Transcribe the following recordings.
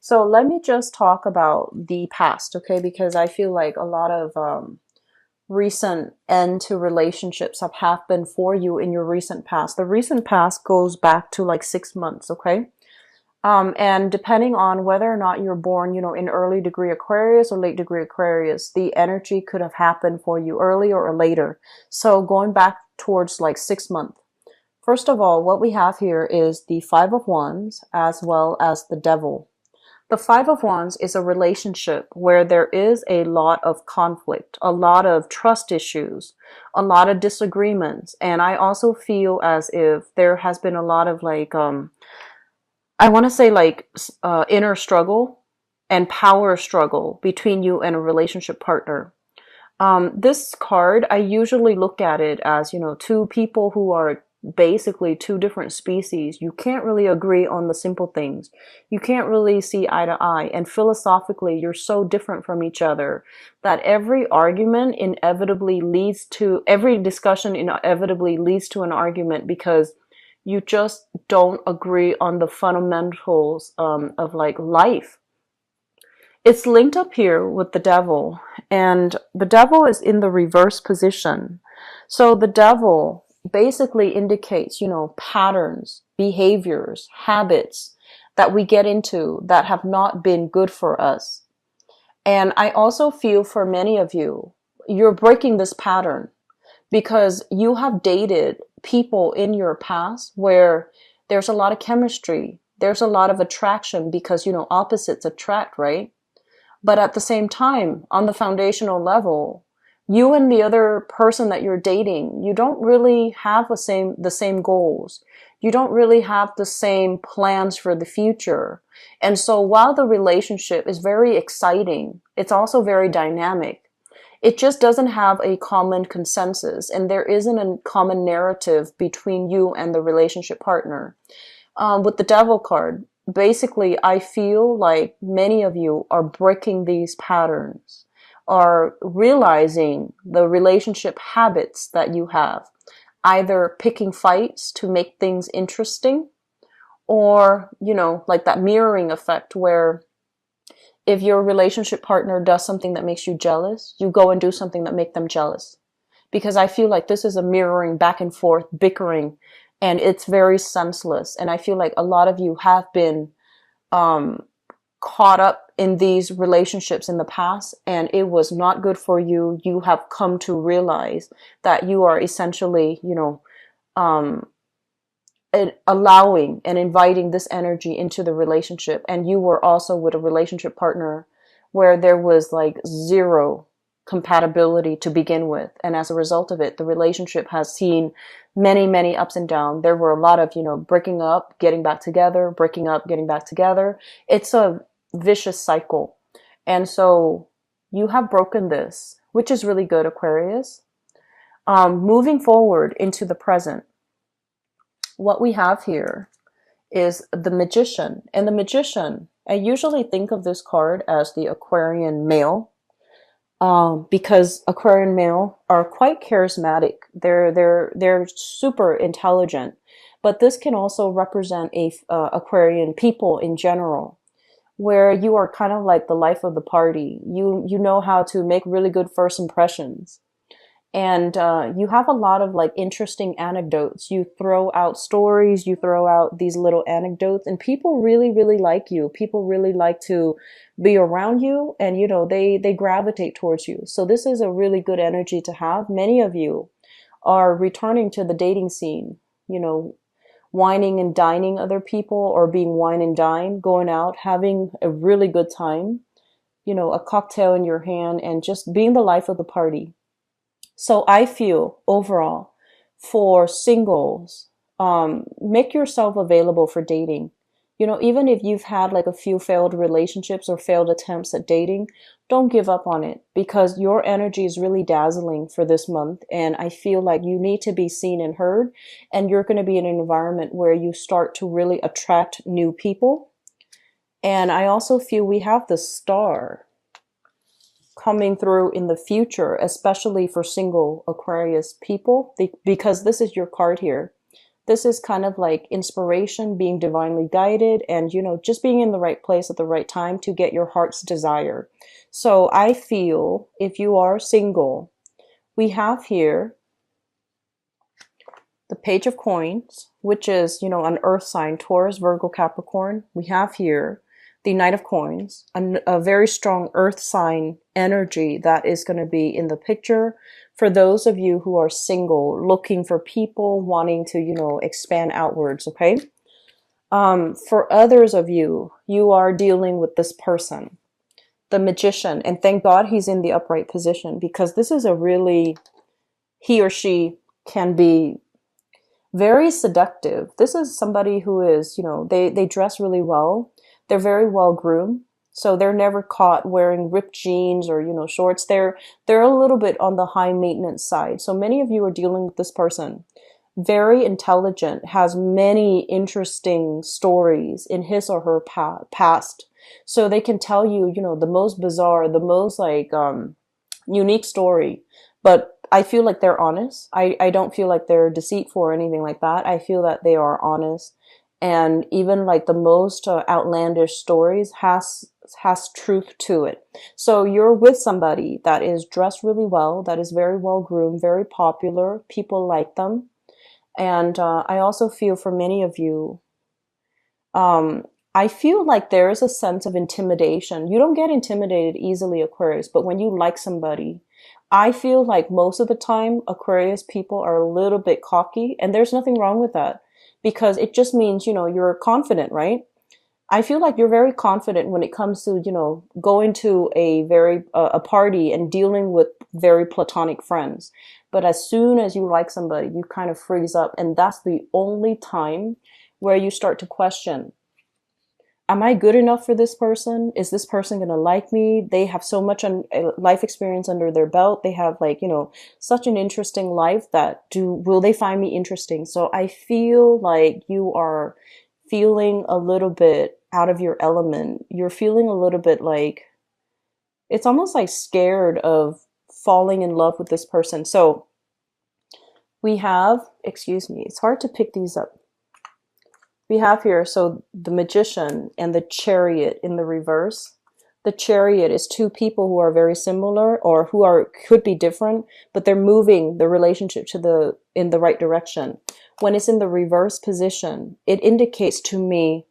So let me just talk about the past, okay? Because I feel like a lot of recent end to relationships have happened for you in your recent past. The recent past goes back to like 6 months, okay? And depending on whether or not you're born, in early degree Aquarius or late degree Aquarius, the energy could have happened for you earlier or later. So going back towards like 6 months. First of all, what we have here is the Five of Wands as well as the Devil. The Five of Wands is a relationship where there is a lot of conflict, a lot of trust issues, a lot of disagreements. And I also feel as if there has been a lot of like, I want to say like inner struggle and power struggle between you and a relationship partner. This card, I usually look at it as, two people who are basically two different species. You can't really agree on the simple things. You can't really see eye to eye. And philosophically, you're so different from each other that every discussion inevitably leads to an argument because you just don't agree on the fundamentals of like life. It's linked up here with the Devil, and the Devil is in the reverse position. So the Devil basically indicates, patterns, behaviors, habits that we get into that have not been good for us. And I also feel for many of you, you're breaking this pattern because you have dated people in your past where there's a lot of chemistry, there's a lot of attraction because, opposites attract, right? But at the same time, on the foundational level, you and the other person that you're dating, you don't really have the same goals. You don't really have the same plans for the future. And so while the relationship is very exciting, it's also very dynamic. It just doesn't have a common consensus, and there isn't a common narrative between you and the relationship partner. With the Devil card, basically, I feel like many of you are breaking these patterns, are realizing the relationship habits that you have, either picking fights to make things interesting, or, like that mirroring effect where if your relationship partner does something that makes you jealous, you go and do something that makes them jealous. Because I feel like this is a mirroring back and forth, bickering, and it's very senseless. And I feel like a lot of you have been caught up in these relationships in the past, and it was not good for you. You have come to realize that you are essentially, um, allowing and inviting this energy into the relationship. And you were also with a relationship partner where there was like zero compatibility to begin with. And as a result of it, the relationship has seen many, many ups and downs. There were a lot of, breaking up, getting back together, breaking up, getting back together. It's a vicious cycle. And so you have broken this, which is really good, Aquarius. Moving forward into the present, what we have here is the Magician. And the Magician, I usually think of this card as the Aquarian male, because Aquarian male are quite charismatic. They're super intelligent, but this can also represent Aquarian people in general, where you are kind of like the life of the party. You know how to make really good first impressions. And you have a lot of like interesting anecdotes. You throw out stories, you throw out these little anecdotes, and people really, really like you. People really like to be around you, and they gravitate towards you. So this is a really good energy to have. Many of you are returning to the dating scene, whining and dining other people, or being wine and dine, going out, having a really good time, a cocktail in your hand, and just being the life of the party. So I feel overall for singles, make yourself available for dating. Even if you've had like a few failed relationships or failed attempts at dating, don't give up on it because your energy is really dazzling for this month. And I feel like you need to be seen and heard, and you're going to be in an environment where you start to really attract new people. And I also feel we have the Star coming through in the future, especially for single Aquarius people, because this is your card here. This is kind of like inspiration, being divinely guided, and, just being in the right place at the right time to get your heart's desire. So I feel if you are single, we have here the Page of Coins, which is, an earth sign, Taurus, Virgo, Capricorn. We have here the Knight of Coins, a very strong earth sign energy that is going to be in the picture for those of you who are single, looking for people, wanting to, expand outwards, okay? For others of you, you are dealing with this person, the Magician, and thank God he's in the upright position, because this is a really, he or she can be very seductive. This is somebody who is, they dress really well. They're very well groomed. So they're never caught wearing ripped jeans or, shorts. They're a little bit on the high maintenance side. So many of you are dealing with this person. Very intelligent, has many interesting stories in his or her past. So they can tell you, the most bizarre, the most unique story. But I feel like they're honest. I don't feel like they're deceitful or anything like that. I feel that they are honest. And even like the most outlandish stories has truth to it. So you're with somebody that is dressed really well, that is very well groomed, very popular. People like them. And I also feel for many of you, I feel like there is a sense of intimidation. You don't get intimidated easily, Aquarius, but when you like somebody, I feel like most of the time Aquarius people are a little bit cocky, and there's nothing wrong with that, because it just means, you're confident, right? I feel like you're very confident when it comes to, going to a party and dealing with very platonic friends. But as soon as you like somebody, you kind of freeze up. And that's the only time where you start to question, am I good enough for this person? Is this person going to like me? They have so much life experience under their belt. They have such an interesting life that will they find me interesting? So I feel like you are feeling a little bit out of your element. You're feeling a little bit like, it's almost like scared of falling in love with this person. So we have, excuse me, it's hard to pick these up. We have here, so the Magician and the Chariot in the reverse. The Chariot is two people who are very similar, or could be different, but they're moving the relationship in the right direction. When it's in the reverse position, it indicates to me,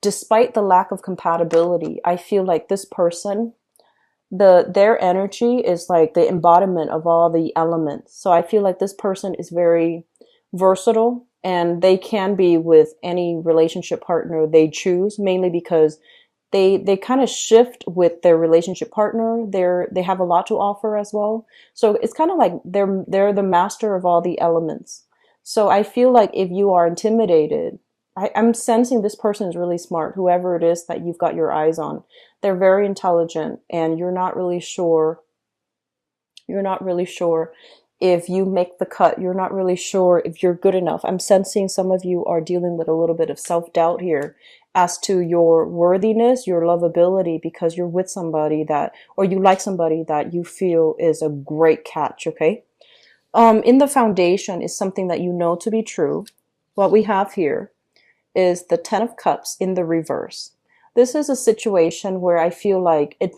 despite the lack of compatibility, I feel like this person, their energy is like the embodiment of all the elements. So I feel like this person is very versatile, and they can be with any relationship partner they choose, mainly because they kind of shift with their relationship partner. They have a lot to offer as well. So it's kind of like they're the master of all the elements. So I feel like if you are intimidated, I'm sensing this person is really smart, whoever it is that you've got your eyes on. They're very intelligent, and you're not really sure if you make the cut. You're not really sure if you're good enough. I'm sensing some of you are dealing with a little bit of self-doubt here as to your worthiness, your lovability, because you're with somebody or you like somebody that you feel is a great catch, okay? In the foundation is something that you know to be true. What we have here is the Ten of Cups in the reverse. This is a situation where I feel like it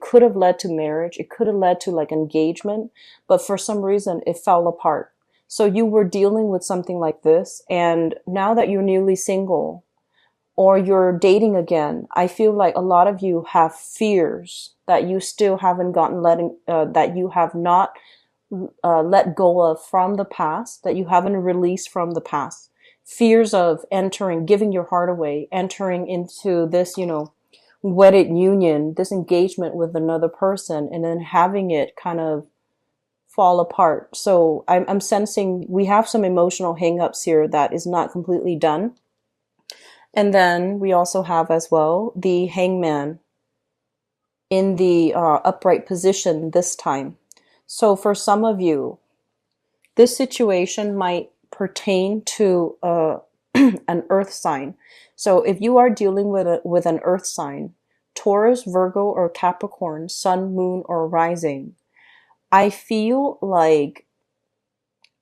could have led to marriage. It could have led to like engagement, but for some reason it fell apart. So you were dealing with something like this, and now that you're newly single or you're dating again, I feel like a lot of you have fears that you still haven't that you have not let go of from the past, that you haven't released from the past. Fears of giving your heart away, entering into this, wedded union, this engagement with another person, and then having it kind of fall apart. So I'm sensing we have some emotional hangups here that is not completely done. And then we also have as well the Hangman in the upright position this time. So for some of you, this situation might pertain to an earth sign. So if you are dealing with an earth sign, Taurus, Virgo, or Capricorn, sun, moon, or rising, I feel like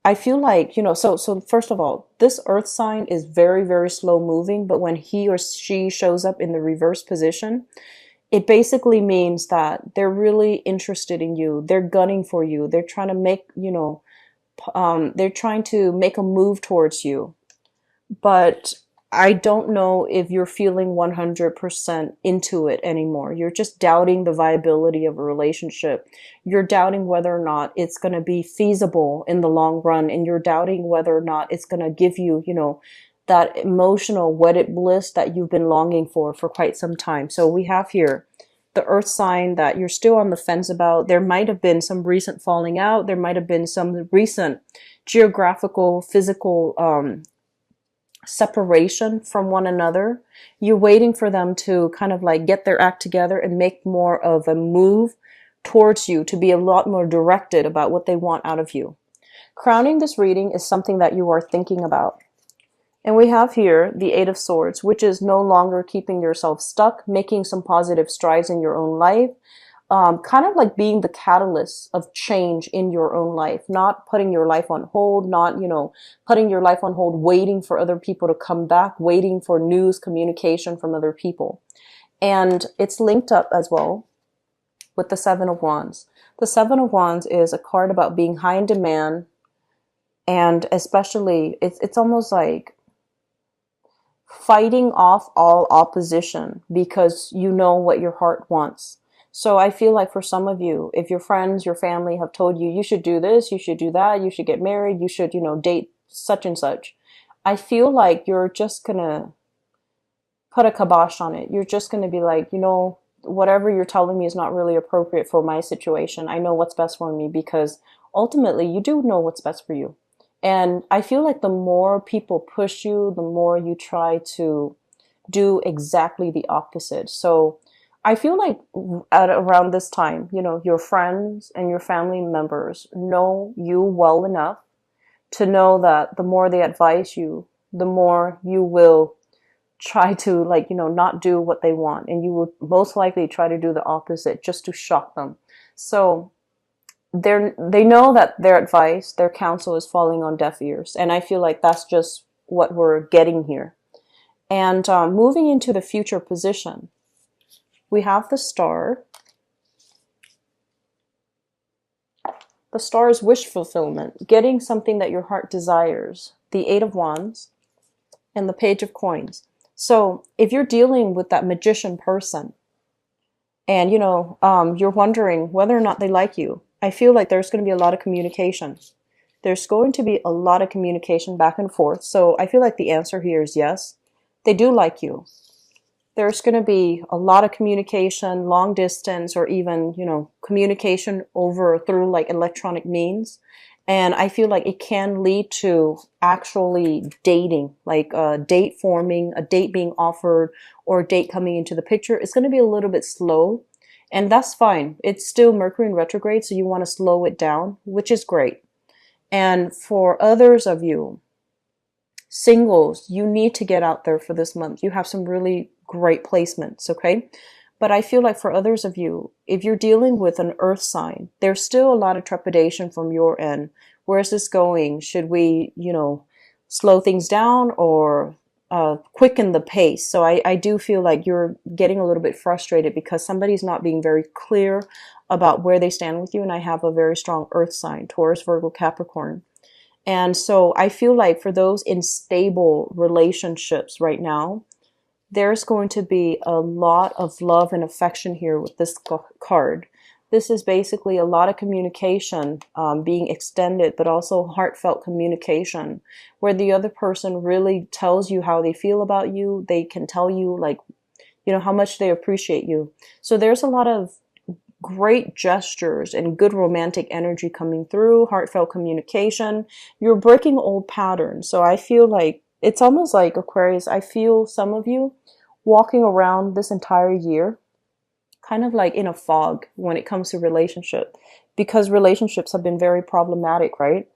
I feel like, so first of all, this earth sign is very, very slow moving, but when he or she shows up in the reverse position, it basically means that they're really interested in you. They're gunning for you. They're trying to make, they're trying to make a move towards you. But I don't know if you're feeling 100% into it anymore. You're just doubting the viability of a relationship. You're doubting whether or not it's going to be feasible in the long run. And you're doubting whether or not it's going to give you, that emotional wedded bliss that you've been longing for quite some time. So we have here the earth sign that you're still on the fence about. There might have been some recent falling out. There might have been some recent geographical, physical, separation from one another. You're waiting for them to kind of like get their act together and make more of a move towards you, to be a lot more directed about what they want out of you. Crowning this reading is something that you are thinking about. And we have here the Eight of Swords, which is no longer keeping yourself stuck, making some positive strides in your own life. Kind of like being the catalyst of change in your own life, not putting your life on hold, not, putting your life on hold, waiting for other people to come back, waiting for news, communication from other people. And it's linked up as well with the Seven of Wands. The Seven of Wands is a card about being high in demand. And especially, it's almost like fighting off all opposition because you know what your heart wants. So I feel like for some of you, if your friends, your family have told you, you should do this, you should do that, you should get married, you should, date such and such. I feel like you're just going to put a kibosh on it. You're just going to be like, whatever you're telling me is not really appropriate for my situation. I know what's best for me, because ultimately you do know what's best for you. And I feel like the more people push you, the more you try to do exactly the opposite. So I feel like at around this time, your friends and your family members know you well enough to know that the more they advise you, the more you will try to not do what they want. And you will most likely try to do the opposite just to shock them. So they know that their advice, their counsel is falling on deaf ears. And I feel like that's just what we're getting here. And moving into the future position, we have the Star. The Star is wish fulfillment, getting something that your heart desires. The Eight of Wands and the Page of Coins. So if you're dealing with that magician person and, you're wondering whether or not they like you, I feel like there's going to be a lot of communication. There's going to be a lot of communication back and forth. So I feel like the answer here is yes. They do like you. There's going to be a lot of communication, long distance, or even, communication through like electronic means. And I feel like it can lead to actually dating, like a date forming, a date being offered, or a date coming into the picture. It's going to be a little bit slow, and that's fine. It's still Mercury in retrograde, so you want to slow it down, which is great. And for others of you, singles, you need to get out there for this month. You have some really great placements, okay? But I feel like for others of you, if you're dealing with an earth sign, there's still a lot of trepidation from your end. Where is this going? Should we, slow things down or quicken the pace? So I do feel like you're getting a little bit frustrated because somebody's not being very clear about where they stand with you. And I have a very strong earth sign, Taurus, Virgo, Capricorn. And so I feel like for those in stable relationships right now, there's going to be a lot of love and affection here with this card. This is basically a lot of communication being extended, but also heartfelt communication where the other person really tells you how they feel about you. They can tell you how much they appreciate you. So there's a lot of great gestures and good romantic energy coming through, heartfelt communication. You're breaking old patterns. So I feel like it's almost like, Aquarius, I feel some of you walking around this entire year kind of like in a fog when it comes to relationship, because relationships have been very problematic, right?